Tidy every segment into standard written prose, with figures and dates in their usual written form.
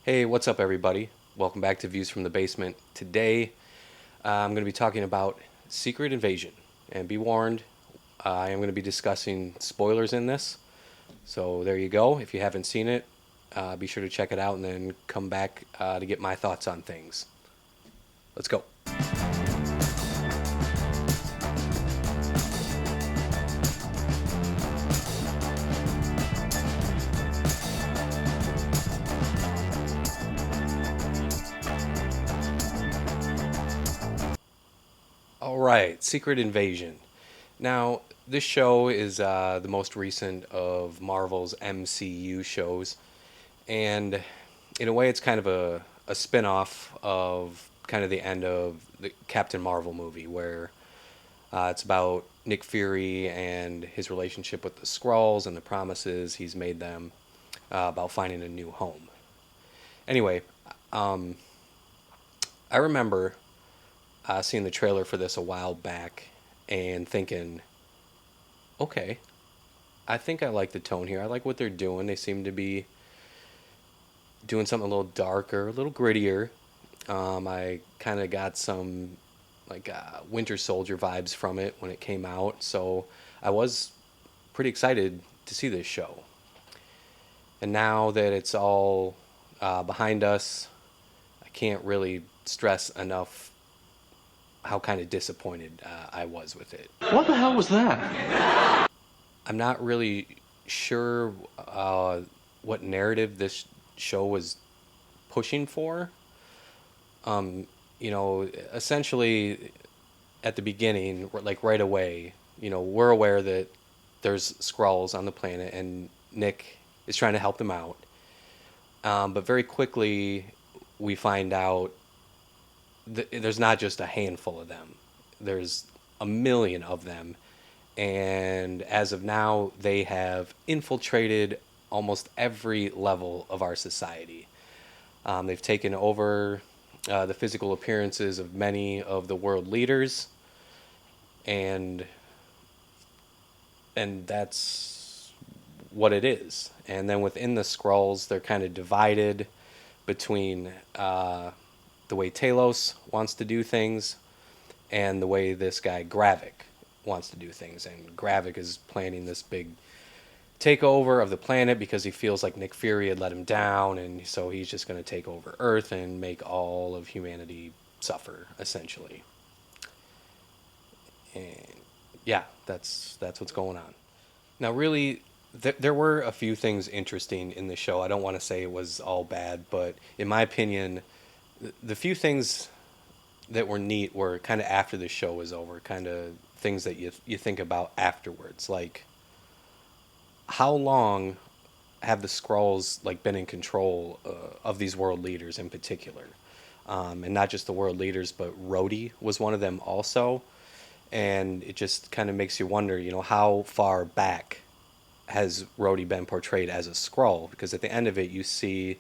Hey, what's up, everybody? Welcome back to Views from the Basement. Today, I'm going to be talking about Secret Invasion. And be warned, I am going to be discussing spoilers in this. So there you go. If you haven't seen it, be sure to check it out and then come back to get my thoughts on things. Let's go. All right, Secret Invasion. Now, this show is the most recent of Marvel's MCU shows. And in a way, it's kind of a spin off of kind of the end of the Captain Marvel movie, where it's about Nick Fury and his relationship with the Skrulls and the promises he's made them about finding a new home. Anyway, um, I remember seeing the trailer for this a while back and thinking, okay, I think I like the tone here. I like what they're doing. They seem to be doing something a little darker, a little grittier. I kind of got some Winter Soldier vibes from it when it came out, so I was pretty excited to see this show. And now that it's all behind us, I can't really stress enough how kind of disappointed I was with it. What the hell was that? I'm not really sure what narrative this show was pushing for. Essentially, at the beginning, like right away, we're aware that there's Skrulls on the planet, and Nick is trying to help them out. But very quickly, we find out there's not just a handful of them. There's a million of them, and as of now, they have infiltrated almost every level of our society. They've taken over the physical appearances of many of the world leaders, and that's what it is. And then within the Skrulls, they're kind of divided between the way Talos wants to do things and the way this guy Gravik wants to do things. And Gravik is planning this big takeover of the planet because he feels like Nick Fury had let him down, and so he's just going to take over Earth and make all of humanity suffer, essentially. And yeah, that's what's going on. Now, really, there were a few things interesting in the show. I don't want to say it was all bad, but in my opinion, the few things that were neat were kind of after the show was over, kind of things that you think about afterwards, like how long have the Skrulls like been in control of these world leaders in particular, and not just the world leaders, but Rhodey was one of them also, and it just kind of makes you wonder, how far back has Rhodey been portrayed as a Skrull? Because at the end of it, you see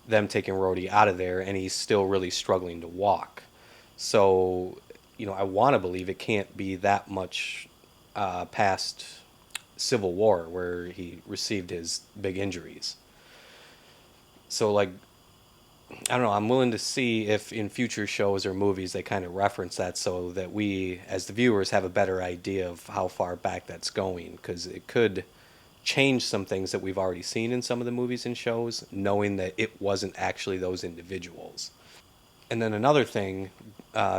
them taking Rhodey out of there, and he's still really struggling to walk. So, I want to believe it can't be that much past Civil War where he received his big injuries. So, like, I don't know, I'm willing to see if in future shows or movies they kind of reference that so that we, as the viewers, have a better idea of how far back that's going, because it could change some things that we've already seen in some of the movies and shows, knowing that it wasn't actually those individuals. And then another thing,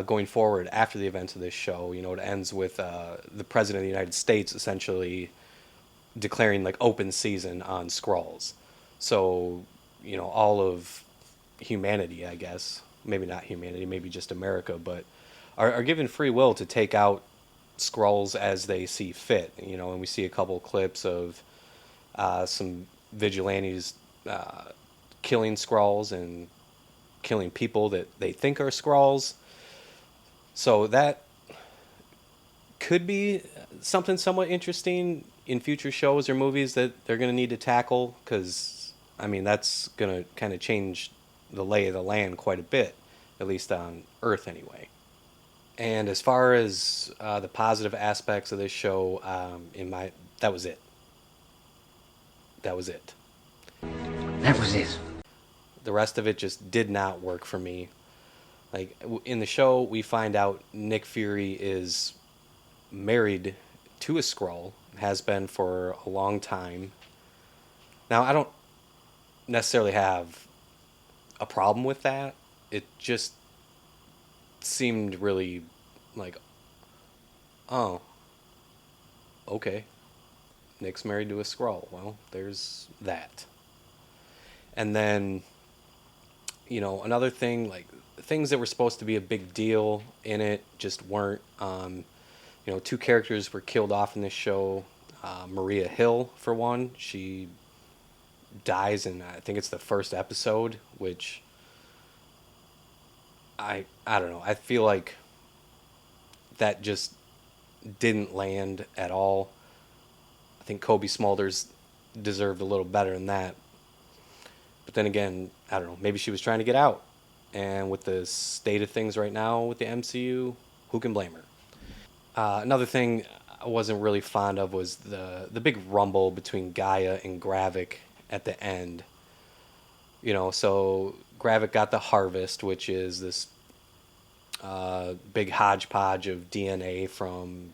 going forward after the events of this show, it ends with the President of the United States essentially declaring like open season on Skrulls. So, all of humanity, I guess, maybe not humanity, maybe just America, but are given free will to take out Skrulls as they see fit. And we see a couple clips of some vigilantes killing Skrulls and killing people that they think are Skrulls. So that could be something somewhat interesting in future shows or movies that they're going to need to tackle, because, I mean, that's going to kind of change the lay of the land quite a bit, at least on Earth anyway. And as far as the positive aspects of this show, that was it. That was it. That was it. The rest of it just did not work for me. Like in the show, we find out Nick Fury is married to a Skrull, has been for a long time. Now, I don't necessarily have a problem with that. It just seemed really like, oh, okay, Nick's married to a Skrull. Well, there's that. And then, another thing, like things that were supposed to be a big deal in it just weren't. Two characters were killed off in this show. Maria Hill, for one, she dies in, I think it's the first episode, which I don't know. I feel like that just didn't land at all. I think Kobe Smulders deserved a little better than that. But then again, I don't know. Maybe she was trying to get out. And with the state of things right now with the MCU, who can blame her? Another thing I wasn't really fond of was the big rumble between Gaia and Gravik at the end. So Gravik got the harvest, which is this big hodgepodge of DNA from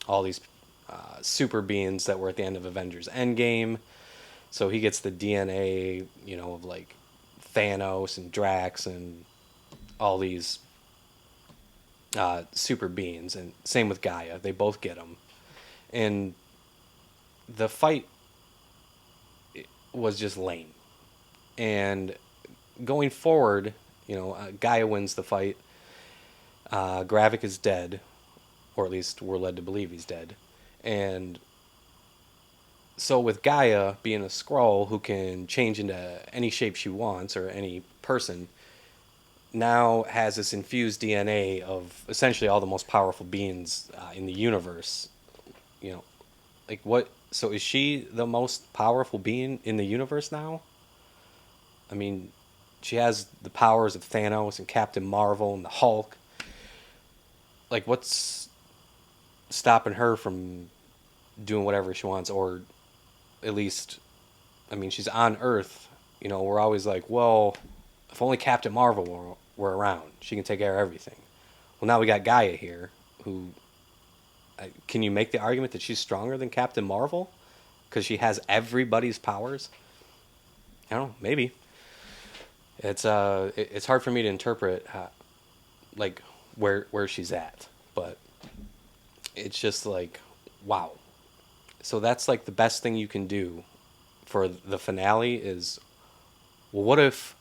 all these super beings that were at the end of Avengers Endgame. So he gets the DNA, of like Thanos and Drax and all these super beings, and same with Gaia. They both get them, and the fight was just lame. And going forward, Gaia wins the fight. Gravik is dead, or at least we're led to believe he's dead. And so with Gaia being a Skrull who can change into any shape she wants or any person, now has this infused DNA of essentially all the most powerful beings in the universe. You know, like what? So is she the most powerful being in the universe now? I mean, she has the powers of Thanos and Captain Marvel and the Hulk. Like, what's stopping her from doing whatever she wants, or at least, I mean, she's on Earth. We're always like, well, if only Captain Marvel were around, she can take care of everything. Well, now we got Gaia here, who can you make the argument that she's stronger than Captain Marvel because she has everybody's powers? I don't know, maybe. It's hard for me to interpret like where she's at, but it's just like, wow. So that's like the best thing you can do for the finale is, well, what if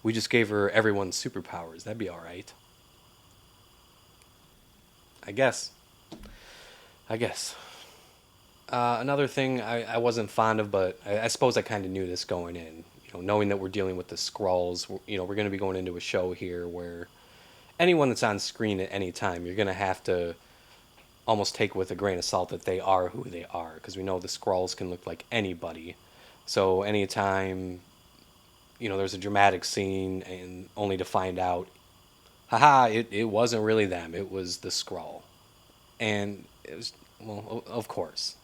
we just gave her everyone's superpowers? That'd be all right. I guess. I guess. Another thing I wasn't fond of, but I suppose I kind of knew this going in. Knowing that we're dealing with the Skrulls, we're going to be going into a show here where anyone that's on screen at any time, you're going to have to almost take with a grain of salt that they are who they are, because we know the Skrulls can look like anybody. So anytime, there's a dramatic scene and only to find out, haha, it wasn't really them, it was the Skrull. And it was, well, of course.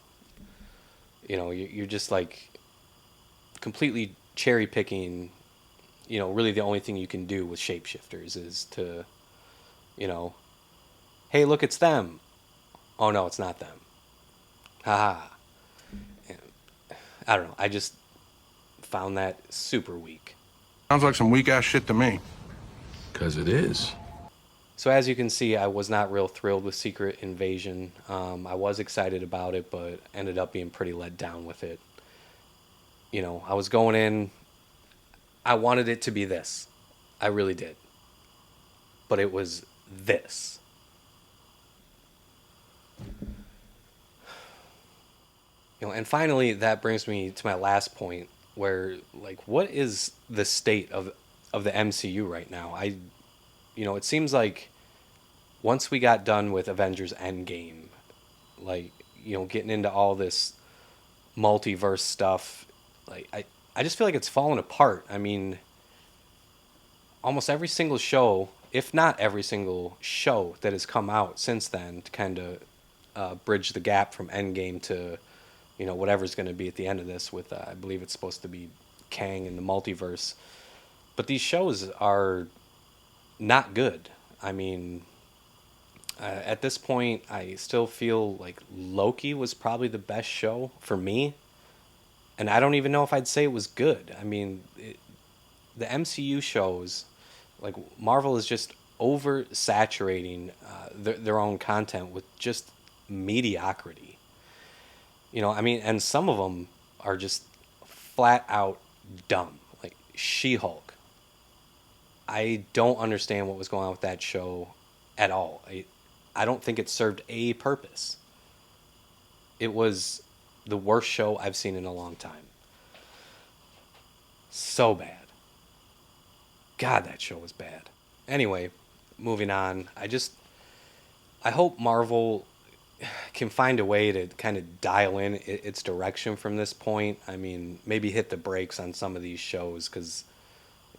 You're just like completely cherry picking. Really the only thing you can do with shapeshifters is to, hey, look, it's them. Oh no, it's not them. Haha. And I don't know. I just found that super weak. Sounds like some weak ass shit to me. 'Cause it is. So as you can see, I was not real thrilled with Secret Invasion. I was excited about it, but ended up being pretty let down with it. I was going in, I wanted it to be this. I really did. But it was this. And finally, that brings me to my last point, where, like, what is the state of the MCU right now? It seems like once we got done with Avengers Endgame, like, getting into all this multiverse stuff, like, I just feel like it's fallen apart. I mean, almost every single show, if not every single show that has come out since then to kind of bridge the gap from Endgame to, whatever's going to be at the end of this with, I believe it's supposed to be Kang and the multiverse. But these shows are not good. I mean, at this point, I still feel like Loki was probably the best show for me. And I don't even know if I'd say it was good. I mean, the MCU shows, like Marvel is just oversaturating their own content with just mediocrity. I mean, and some of them are just flat out dumb. Like She-Hulk. I don't understand what was going on with that show at all. I don't think it served a purpose. It was the worst show I've seen in a long time. So bad. God, that show was bad. Anyway, moving on. I hope Marvel can find a way to kind of dial in its direction from this point. I mean, maybe hit the brakes on some of these shows because,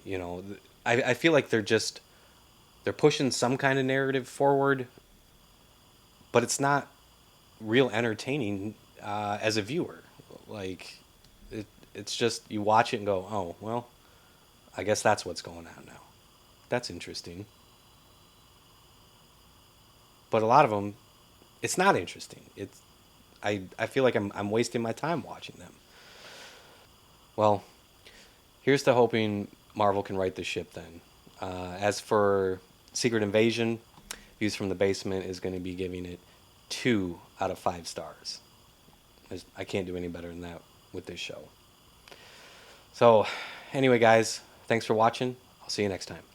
you know, I feel like they're pushing some kind of narrative forward, but it's not real entertaining as a viewer. Like, it's just you watch it and go, oh, well, I guess that's what's going on now. That's interesting. But a lot of them, it's not interesting. I feel like I'm wasting my time watching them. Well, here's to hoping Marvel can right the ship then. As for Secret Invasion, Views from the Basement is going to be giving it 2 out of 5 stars. I can't do any better than that with this show. So, anyway, guys, thanks for watching. I'll see you next time.